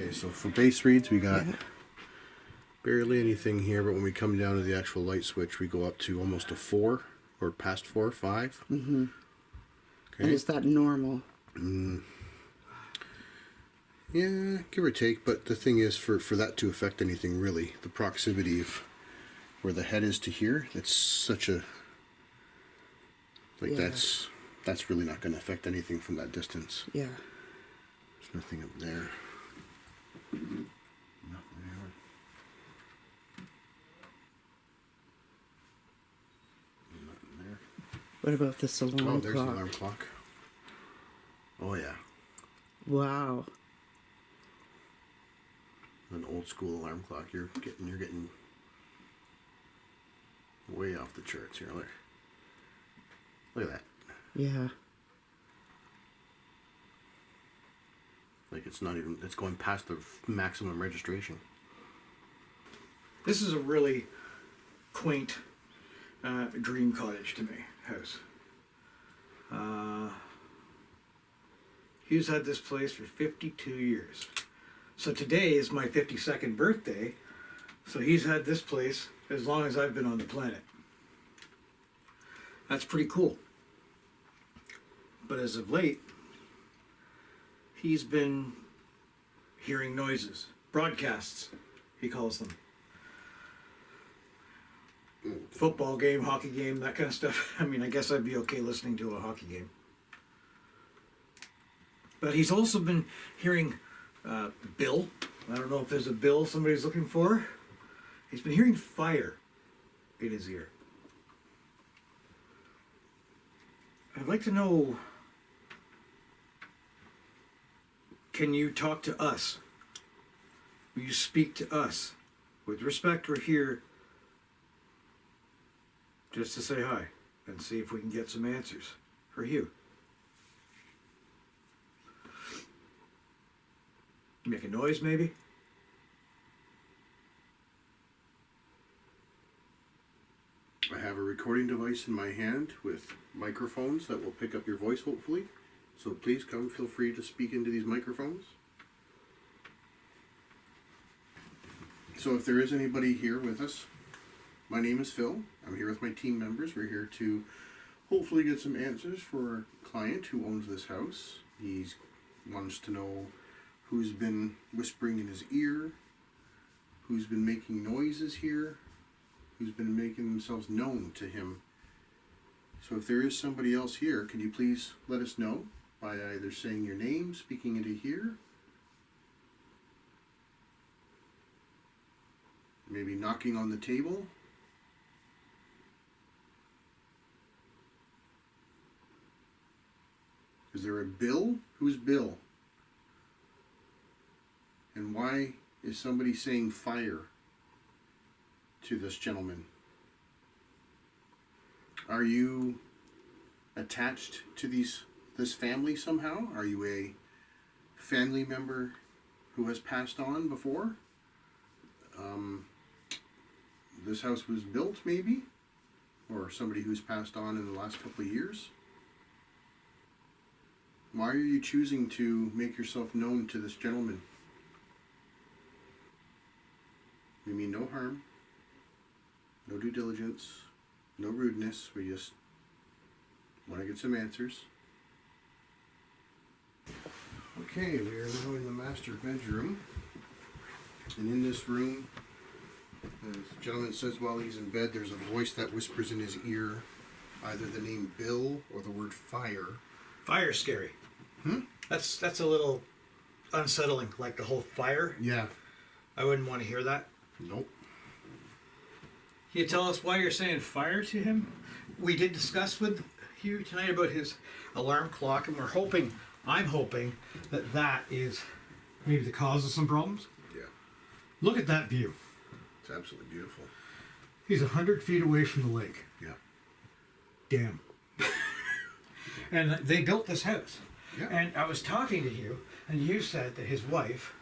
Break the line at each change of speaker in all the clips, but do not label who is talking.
Okay, so for base reads, we got barely anything here, but when we come down to the actual light switch, we go up to almost a 4 or past 4 or 5.
Mm-hmm.
Okay.
And is that normal?
Yeah, give or take, but the thing is, for that to affect anything really, the proximity of where the head is to here, it's such a, like,
Yeah.
that's really not going to affect anything from that distance.
Yeah.
There's nothing up there. Nothing there. Nothing there.
What about this alarm
Oh,
clock?
there's the alarm clock. Oh yeah,
Wow.
an old school alarm clock. You're getting way off the charts here. Look at that.
Yeah.
Like it's going past the maximum registration.
This is a really quaint dream cottage to me, house. He's had this place for 52 years. So today is my 52nd birthday, so he's had this place as long as I've been on the planet. That's pretty cool. But as of late, he's been hearing noises, broadcasts, he calls them. Football game, hockey game, that kind of stuff. I mean, I guess I'd be okay listening to a hockey game. But he's also been hearing Bill. I don't know if there's a Bill somebody's looking for. He's been hearing fire in his ear. I'd like to know, can you talk to us? Will you speak to us? With respect, we're here just to say hi and see if we can get some answers for you. Make a noise, maybe?
I have a recording device in my hand with microphones that will pick up your voice, hopefully. So please feel free to speak into these microphones. So if there is anybody here with us, my name is Phil. I'm here with my team members. We're here to hopefully get some answers for our client who owns this house. He wants to know who's been whispering in his ear, who's been making noises here, who's been making themselves known to him. So if there is somebody else here, can you please let us know by either saying your name, speaking into here, maybe knocking on the table. Is there a Bill? Who's Bill? And why is somebody saying fire to this gentleman? Are you attached to this family somehow? Are you a family member who has passed on before? This house was built maybe? Or somebody who's passed on in the last couple of years? Why are you choosing to make yourself known to this gentleman? We mean no harm, no due diligence, no rudeness. We just want to get some answers. Okay, we are now in the master bedroom. And in this room, the gentleman says while he's in bed, there's a voice that whispers in his ear either the name Bill or the word fire.
Fire's scary. That's a little unsettling, like the whole fire.
Yeah.
I wouldn't want to hear that.
Nope.
Can you tell us why you're saying fire to him? We did discuss with you tonight about his alarm clock, and I'm hoping that is maybe the cause of some problems.
Yeah.
Look at that view.
It's absolutely beautiful.
He's 100 feet away from the lake.
Yeah.
Damn. And they built this house.
Yeah.
And I was talking to you, and you said that his wife,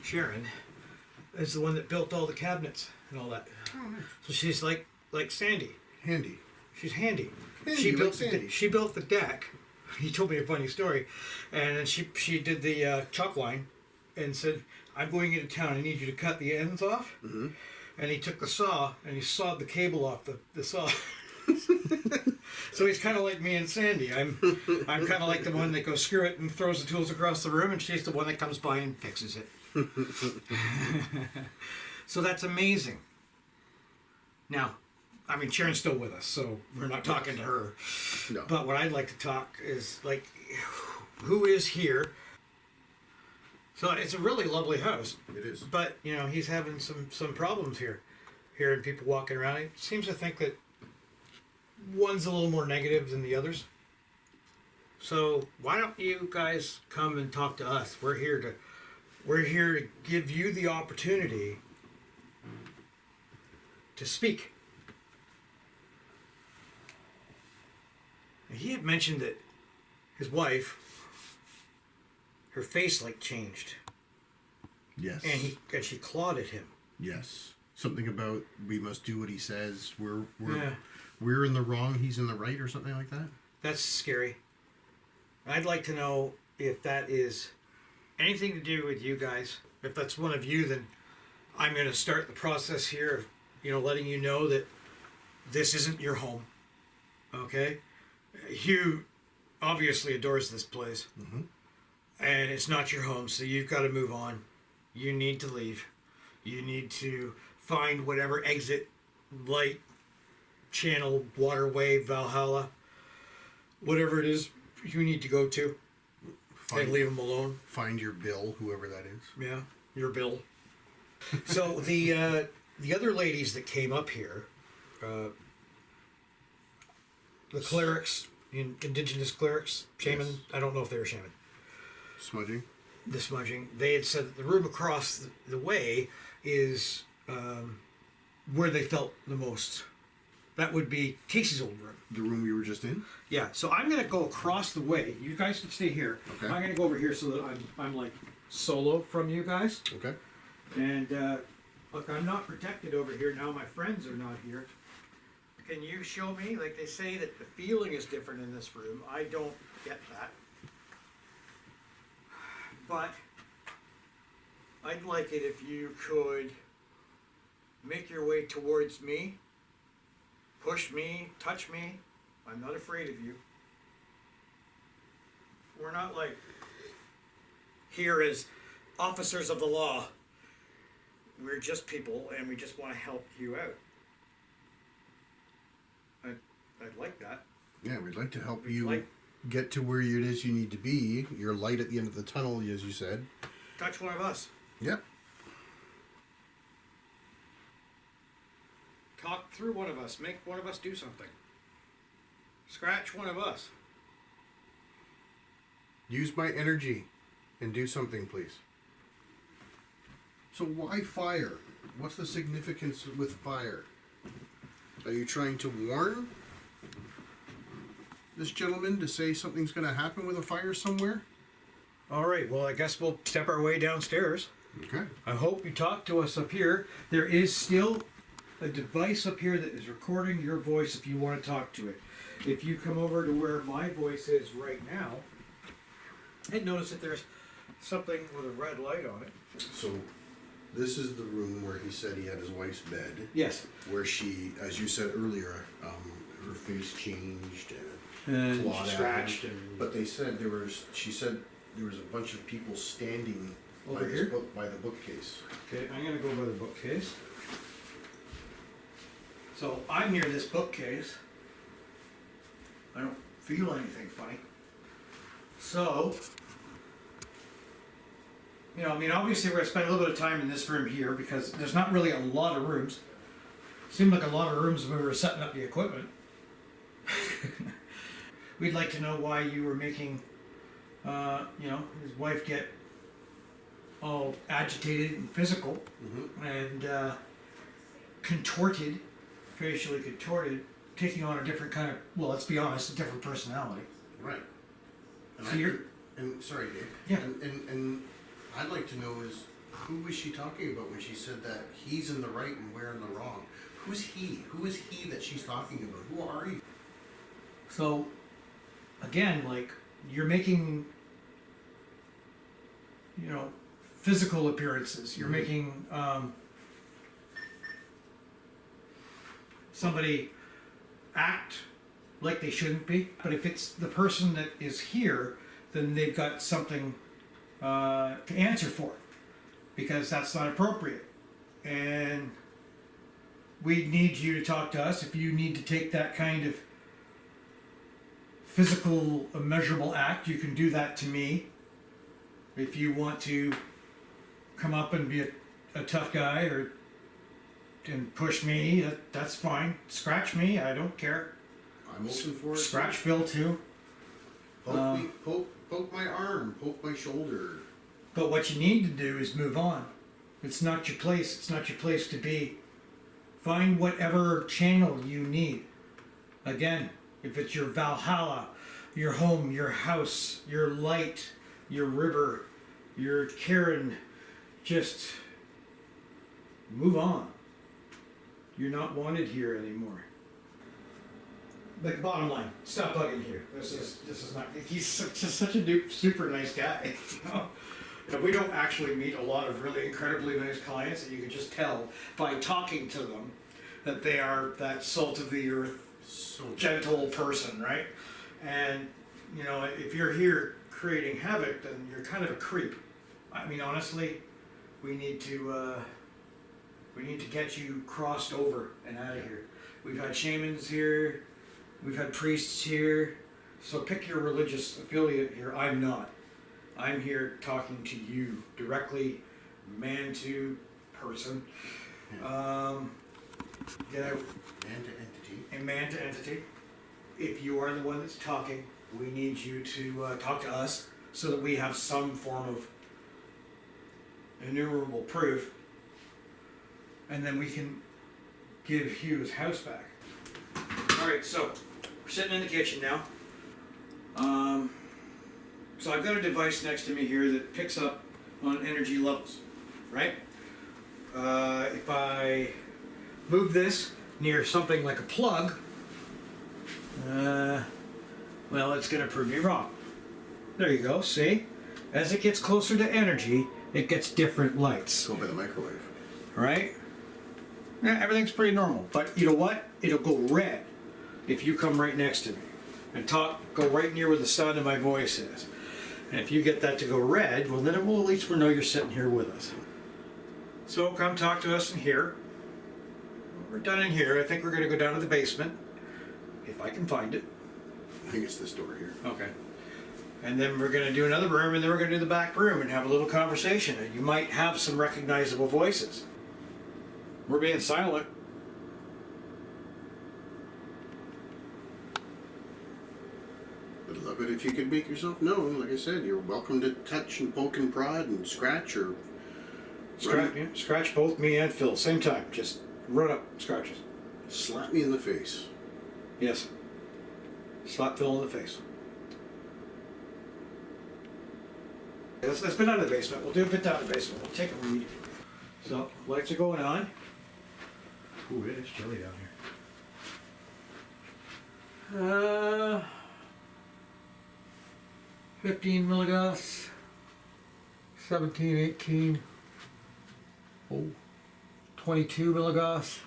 Sharon, is the one that built all the cabinets and all that.
Oh, nice.
So she's like Sandy.
Handy.
She's handy.
Handy,
She
like
built
Sandy.
she built the deck. He told me a funny story, and then she did the chalk line and said, "I'm going into town. I need you to cut the ends off."
Mm-hmm.
And he took the saw and he sawed the cable off the saw. So he's kind of like me and Sandy. I'm kind of like the one that goes screw it and throws the tools across the room, and she's the one that comes by and fixes it. So that's amazing. Now, I mean, Sharon's still with us, so we're not talking to her.
No.
But what I'd like to talk is like, who is here? So it's a really lovely house.
It is.
But you know, he's having some problems here, hearing people walking around. He seems to think that one's a little more negative than the others. So why don't you guys come and talk to us? We're here to give you the opportunity to speak. He had mentioned that his wife, her face like changed.
Yes.
And she clawed at him.
Yes. Something about we must do what he says.
Yeah.
We're in the wrong, he's in the right, or something like that.
That's scary. I'd like to know if that is anything to do with you guys. If that's one of you, then I'm going to start the process here of, you know, letting you know that this isn't your home. Okay? Hugh obviously adores this place.
Mm-hmm.
And it's not your home, so you've got to move on. You need to leave. You need to find whatever exit, light, channel, waterway, Valhalla, whatever it is you need to go to, and leave them alone.
Find your bill, whoever that is.
Yeah, your bill. So the other ladies that came up here, the clerics, indigenous clerics, shaman.
Yes.
I don't know if they were shaman.
Smudging.
The smudging. They had said that the room across the way is where they felt the most. That would be Casey's old room.
The room we were just in?
Yeah. So I'm gonna go across the way. You guys can stay here.
Okay.
I'm gonna go over here so that I'm like solo from you guys.
Okay.
And look, I'm not protected over here now. My friends are not here. Can you show me? Like they say that the feeling is different in this room. I don't get that. But I'd like it if you could make your way towards me, push me, touch me. I'm not afraid of you. We're not like here as officers of the law. We're just people and we just want to help you out. I'd like that.
Yeah, we'd like to help you
Like-
get to where it is you need to be. Your light at the end of the tunnel, as you said.
Touch one of us.
Yep.
Talk through one of us. Make one of us do something. Scratch one of us.
Use my energy and do something, please. So why fire? What's the significance with fire? Are you trying to warn this gentleman to say something's going to happen with a fire somewhere?
All right, well, I guess we'll step our way downstairs.
Okay.
I hope you talk to us up here. There is still a device up here that is recording your voice if you want to talk to it. If you come over to where my voice is right now, and notice that there's something with a red light on it.
So this is the room where he said he had his wife's bed,
Yes.
where she, as you said earlier, her face changed and
And
clawed at
scratched
him.
and...
But she said there was a bunch of people standing
Over
by this
here?
book, by the bookcase.
Okay, I'm gonna go by the bookcase. So I'm near this bookcase. I don't feel anything funny. So, you know, I mean, obviously we're gonna spend a little bit of time in this room here because there's not really a lot of rooms. Seemed like a lot of rooms when we were setting up the equipment. We'd like to know why you were making, you know, his wife get all agitated and physical
Mm-hmm.
and contorted, facially contorted, taking on a different kind of, well, let's be honest, a different personality.
Right. And
So you're-
and sorry, Dave.
Yeah.
And I'd like to know is who was she talking about when she said that he's in the right and we're in the wrong? Who's he? Who is he that she's talking about? Who are you?
So, again, like, you're making, you know, physical appearances. You're making somebody act like they shouldn't be. But if it's the person that is here, then they've got something to answer for, because that's not appropriate. And we need you to talk to us. If you need to take that kind of physical, measurable act, you can do that to me. If you want to come up and be a tough guy and push me, that's fine. Scratch me, I don't care.
I'm open for it.
Scratch Phil too.
Poke my arm, poke my shoulder.
But what you need to do is move on. It's not your place. It's not your place to be. Find whatever channel you need. Again, if it's your Valhalla, your home, your house, your light, your river, your Karen, just move on. You're not wanted here anymore. Like, bottom line, stop bugging here. This is not. He's such a super nice guy. You know? And we don't actually meet a lot of really incredibly nice clients, and you can just tell by talking to them that they are that salt of the earth, gentle person, right? And you know, if you're here creating havoc, then you're kind of a creep. I mean, honestly, we need to get you crossed over and out of here. We've had shamans here, we've had priests here, so pick your religious affiliate here. I'm not. I'm here talking to you directly, man to person. Get out.
Man to entity.
And man to entity. If you are the one that's talking, we need you to talk to us so that we have some form of enumerable proof, and then we can give Hugh his house back. Alright, so we're sitting in the kitchen now. So I've got a device next to me here that picks up on energy levels, right? If I move this near something like a plug, well, it's going to prove me wrong. There you go, see? As it gets closer to energy, it gets different lights.
Go by the microwave.
Right? Yeah, everything's pretty normal. But you know what? It'll go red if you come right next to me and go right near where the sound of my voice is. And if you get that to go red, well, then at least we'll know you're sitting here with us. So come talk to us in here. We're done in here. I think we're going to go down to the basement, if I can find it.
I think it's this door here.
Okay. And then we're going to do another room, and then we're going to do the back room and have a little conversation. And you might have some recognizable voices. We're being silent.
Would love it if you could make yourself known. Like I said, you're welcome to touch and poke and prod and scratch or
Scratch both me and Phil same time. Just run up scratches.
slap me in the face.
Yes. Slap Phil in the face. Let's go down to the basement. We'll do a bit down to the basement. We'll take a read. So, lights are going on. Ooh, it is chilly down here. 15 milligauss. 17, 18. Oh, 22 milligauss.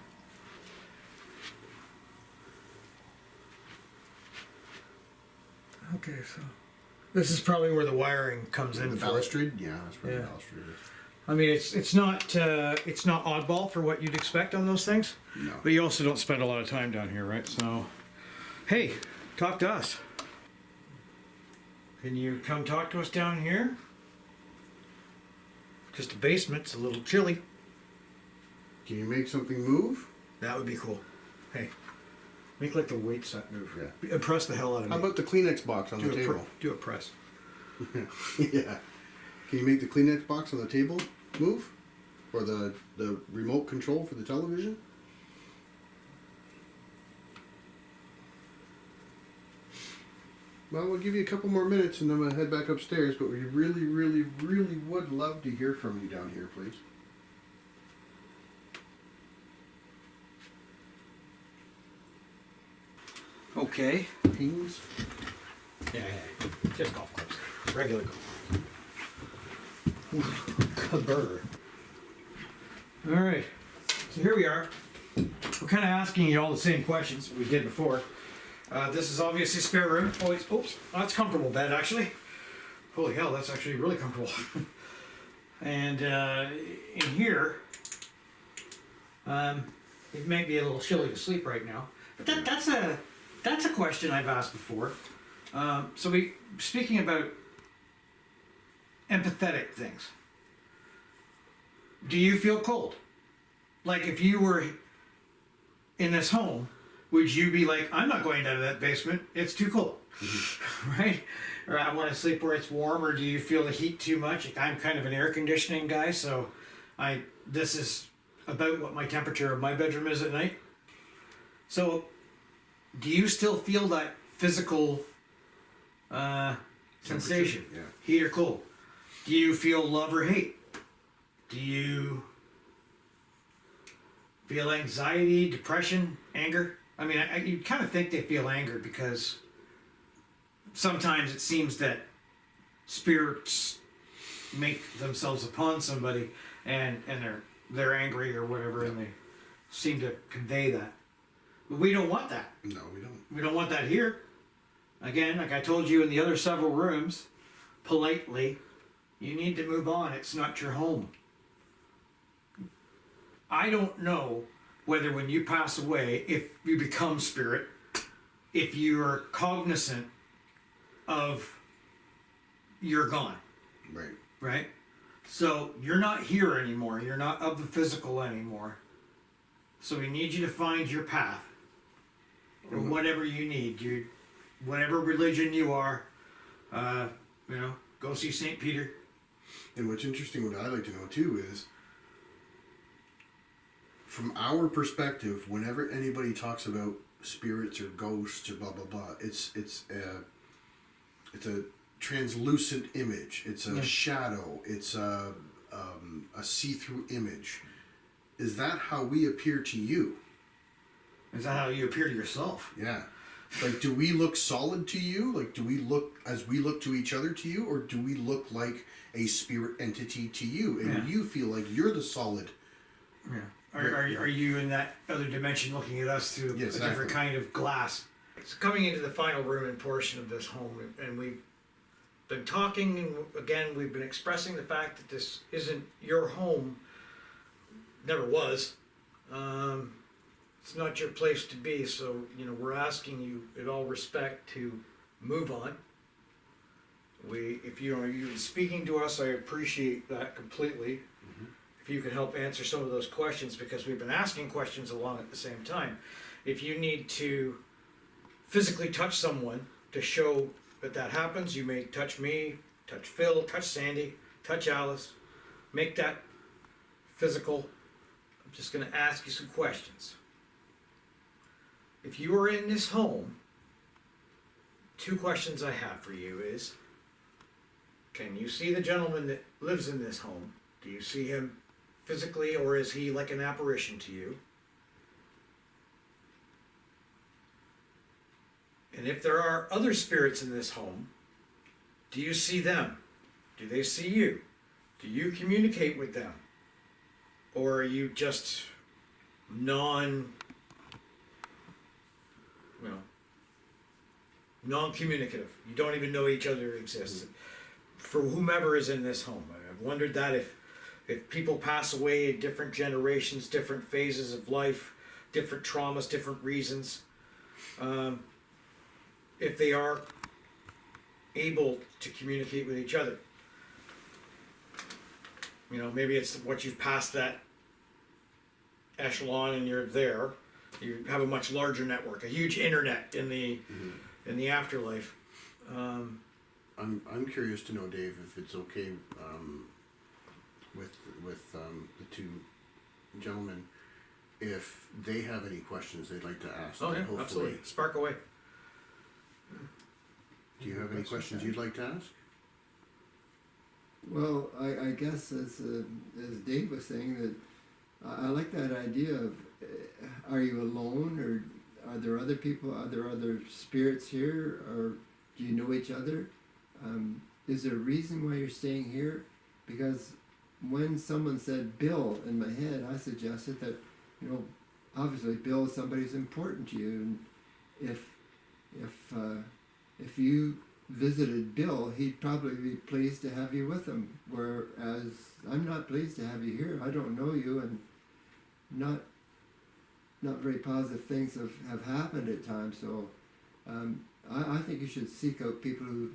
Okay, so this is probably where the wiring comes in.
The
for it.
balustrade? Yeah, that's where
Yeah.
the balustrade is.
I mean, it's not oddball for what you'd expect on those things.
No.
But you also don't spend a lot of time down here, right? So, hey, talk to us. Can you come talk to us down here? Just a basement. It's a little chilly.
Can you make something move?
That would be cool. Hey, make like the weight set move.
Yeah.
Impress the hell out of me.
How about the Kleenex box on the table?
Do a press.
Yeah. Can you make the Kleenex box on the table move? Or the remote control for the television? Well, we'll give you a couple more minutes and then we'll head back upstairs, but we really, really, really would love to hear from you down here, please.
Okay.
Pings.
Yeah. Just golf clubs. Regular golf. A bird. All right. So here we are. We're kind of asking you all the same questions we did before. This is obviously spare room. Oh, oops. Oh, that's comfortable bed, actually. Holy hell, that's actually really comfortable. And in here, it may be a little chilly to sleep right now. But that's a question I've asked before. Speaking about empathetic things. Do you feel cold? Like if you were in this home, would you be like, I'm not going down to that basement, it's too cold, right? Or I want to sleep where it's warm, or do you feel the heat too much? Like, I'm kind of an air conditioning guy, so this is about what my temperature of my bedroom is at night. So, do you still feel that physical sensation?
Yeah.
Heat or cold? Do you feel love or hate? Do you feel anxiety, depression, anger? I mean, you kind of think they feel anger because sometimes it seems that spirits make themselves upon somebody and they're angry or whatever, and they seem to convey that. But we don't want that.
No, we don't.
We don't want that here. Again, like I told you in the other several rooms, politely, you need to move on. It's not your home. I don't know whether when you pass away, if you become spirit, if you are cognizant of you're gone,
Right.
right? So you're not here anymore. You're not of the physical anymore. So we need you to find your path, or whatever you need. Whatever religion you are, go see St. Peter.
And what's interesting, what I like to know too, is from our perspective, whenever anybody talks about spirits or ghosts or blah blah blah, it's a translucent image. It's a shadow. It's a see-through image. Is that how we appear to you?
Is that how you appear to yourself?
Yeah. Like, do we look solid to you? Like, do we look as we look to each other to you, or do we look like a spirit entity to you, and you feel like you're the solid?
Yeah. Are you in that other dimension looking at us through a different kind of glass? It's coming into the final room and portion of this home, and we've been talking, and again, we've been expressing the fact that this isn't your home. Never was. It's not your place to be, so, we're asking you in all respect to move on. If you're speaking to us, I appreciate that completely. If you could help answer some of those questions, because we've been asking questions along at the same time. If you need to physically touch someone to show that happens, you may touch me, touch Phil, touch Sandy, touch Alice. Make that physical. I'm just going to ask you some questions. If you are in this home, 2 questions I have for you is, can you see the gentleman that lives in this home? Do you see him physically, or is he like an apparition to you? And if there are other spirits in this home, do you see them? Do they see you? Do you communicate with them? Or are you just non-communicative? You don't even know each other exists. For whomever is in this home, I've wondered that if people pass away in different generations, different phases of life, different traumas, different reasons, if they are able to communicate with each other. Maybe it's what you've passed that echelon and you're there. You have a much larger network, a huge internet in the afterlife.
I'm curious to know, Dave, if it's okay with the 2 gentlemen, if they have any questions they'd like to ask.
Oh yeah, absolutely. Spark away.
Do you have any questions you'd like to ask?
Well, I guess as Dave was saying, that I like that idea of, are you alone, or are there other people, are there other spirits here, or do you know each other? Is there a reason why you're staying here? Because when someone said Bill in my head, I suggested that, you know, obviously Bill is somebody who's important to you, and if you visited Bill, he'd probably be pleased to have you with him. Whereas I'm not pleased to have you here. I don't know you, and not very positive things have happened at times. So I think you should seek out people who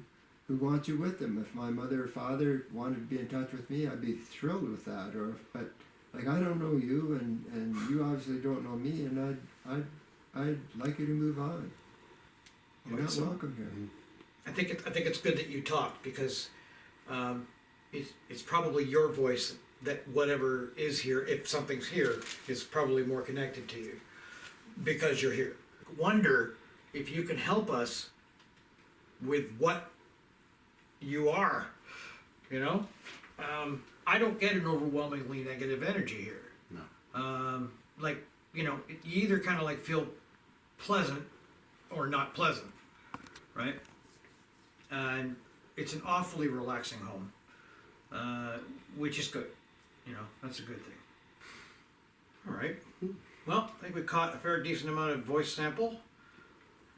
want you with them. If my mother or father wanted to be in touch with me, I'd be thrilled with that. But like, I don't know you, and you obviously don't know me, and I'd like you to move on. You're not welcome here.
I think it's good that you talked, because it's probably your voice that whatever is here, if something's here, is probably more connected to you because you're here. Wonder if you can help us with what you are, you know? I don't get an overwhelmingly negative energy here.
No.
Like, you know, you either kind of like feel pleasant or not pleasant, right? And it's an awfully relaxing home, which is good. You know, that's a good thing. All right. Well, I think we caught a fair decent amount of voice sample,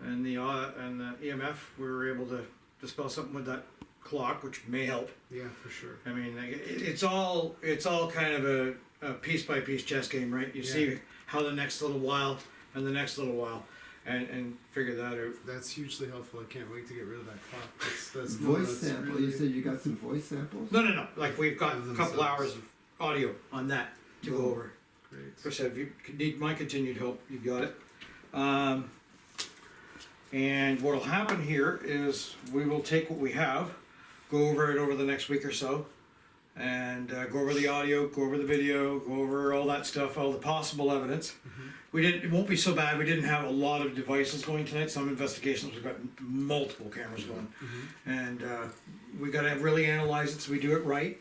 and the EMF. We were able to dispel something with that clock, which may help.
Yeah, for sure.
I mean, it's all kind of a piece by piece chess game, right? You see how the next little while and the next little while, and figure that out.
That's hugely helpful. I can't wait to get rid of that clock. That's
Voice sample.
really-
You said you got some voice samples?
No. Like, we've got a couple
Themselves.
hours of audio on that to go over.
Great.
Of course, if you need my continued help, you got it. And what'll happen here is we will take what we have, go over it over the next week or so, and go over the audio, go over the video, go over all that stuff, all the possible evidence. It won't be so bad. We didn't have a lot of devices going tonight. Some investigations, we've got multiple cameras going. And we gotta really analyze it so we do it right.